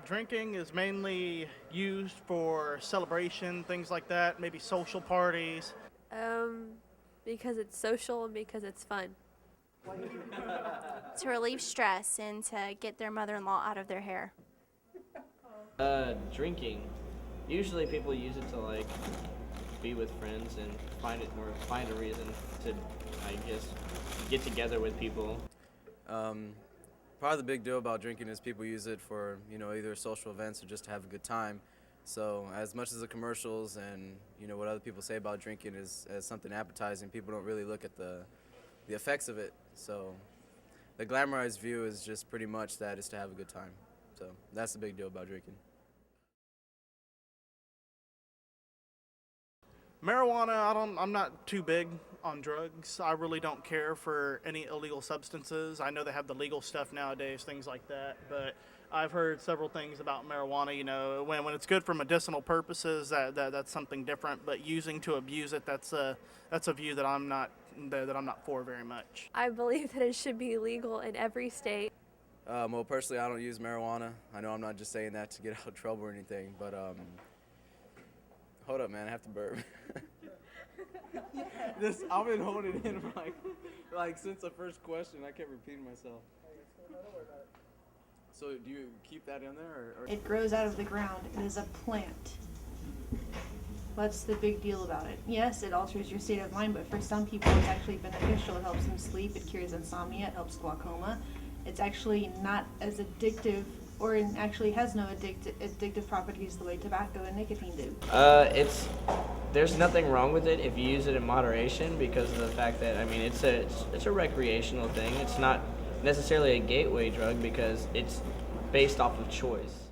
Drinking is mainly used for celebration, things like that, maybe social parties. Um, because it's social and because it's fun. To relieve stress and to get their mother-in-law out of their hair. Drinking. Usually people use it to like be with friends and find a reason to, I guess, get together with people. Probably the big deal about drinking is people use it for, either social events or just to have a good time. So as much as the commercials and, what other people say about drinking is as something appetizing, people don't really look at the effects of it. So the glamorized view is just pretty much that, is to have a good time. So that's the big deal about drinking. Marijuana, I'm not too big on drugs. I really don't care for any illegal substances. I know they have the legal stuff nowadays, things like that, but I've heard several things about marijuana. When it's good for medicinal purposes, that's something different, but using to abuse it, that's a view that I'm not for very much. I believe that it should be legal in every state. Well, personally, I don't use marijuana. I know I'm not just saying that to get out of trouble or anything, but hold up, man, I have to burp. I've been holding it in for like since the first question. I kept repeating myself. So do you keep that in there? Or? It grows out of the ground. It is a plant. That's the big deal about it. Yes, it alters your state of mind, but for some people it's actually beneficial. It helps them sleep. It cures insomnia. It helps glaucoma. It's actually not as addictive, or it actually has no addictive properties the way tobacco and nicotine do. There's nothing wrong with it if you use it in moderation, because of the fact that, it's a recreational thing. It's not necessarily a gateway drug because it's based off of choice.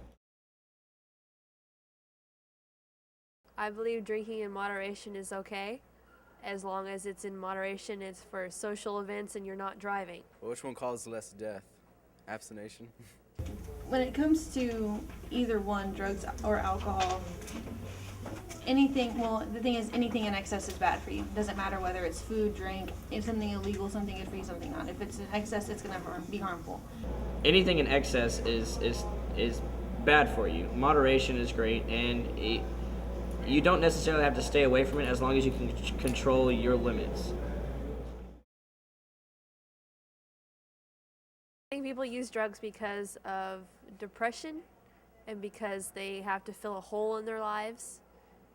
I believe drinking in moderation is okay, as long as it's in moderation, it's for social events and you're not driving. Well, which one causes less death? Absa Nation? When it comes to either one, drugs or alcohol, the thing is, anything in excess is bad for you. It doesn't matter whether it's food, drink, if something illegal, something good for you, something not. If it's in excess, it's going to be harmful. Anything in excess is bad for you. Moderation is great, and you don't necessarily have to stay away from it as long as you can control your limits. I think people use drugs because of depression and because they have to fill a hole in their lives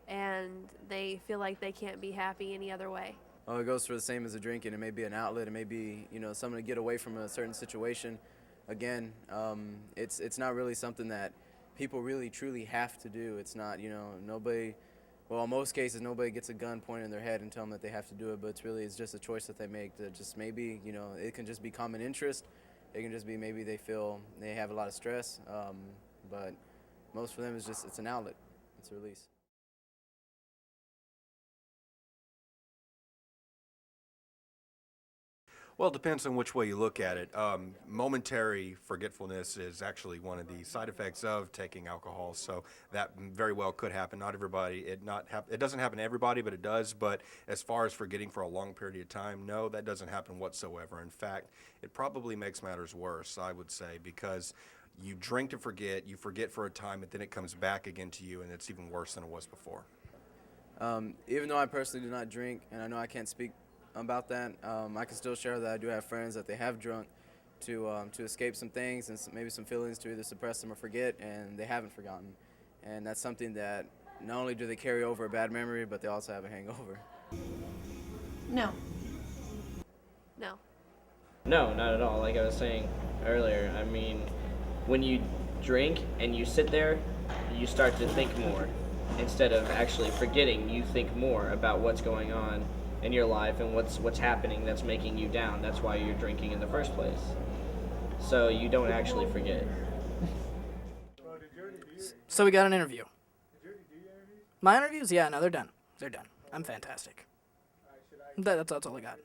and they feel like they can't be happy any other way. Oh, it goes for the same as the drinking. It may be an outlet. It may be, something to get away from a certain situation. Again, it's not really something that people really truly have to do. It's not, nobody, well, in most cases, nobody gets a gun pointed in their head and tell them that they have to do it, but it's just a choice that they make that just maybe, it can just be common interest. It can just be maybe they feel they have a lot of stress, but most for them it's an outlet. It's a release. Well, it depends on which way you look at it. Momentary forgetfulness is actually one of the side effects of taking alcohol, so that very well could happen. Not everybody, it doesn't happen to everybody, but it does. But as far as forgetting for a long period of time, no, that doesn't happen whatsoever. In fact, it probably makes matters worse, I would say, because you drink to forget, you forget for a time, and then it comes back again to you, and it's even worse than it was before. Even though I personally do not drink, and I know I can't speak about that, I can still share that I do have friends that they have drunk to escape some things and maybe some feelings to either suppress them or forget, and they haven't forgotten. And that's something that not only do they carry over a bad memory, but they also have a hangover. No. No. No, not at all. Like I was saying earlier, when you drink and you sit there, you start to think more. Instead of actually forgetting, you think more about what's going on in your life and what's happening that's making you down. That's why you're drinking in the first place. So you don't actually forget. So we got an interview. My interviews? Yeah, no, they're done. They're done. I'm fantastic. That's all I got.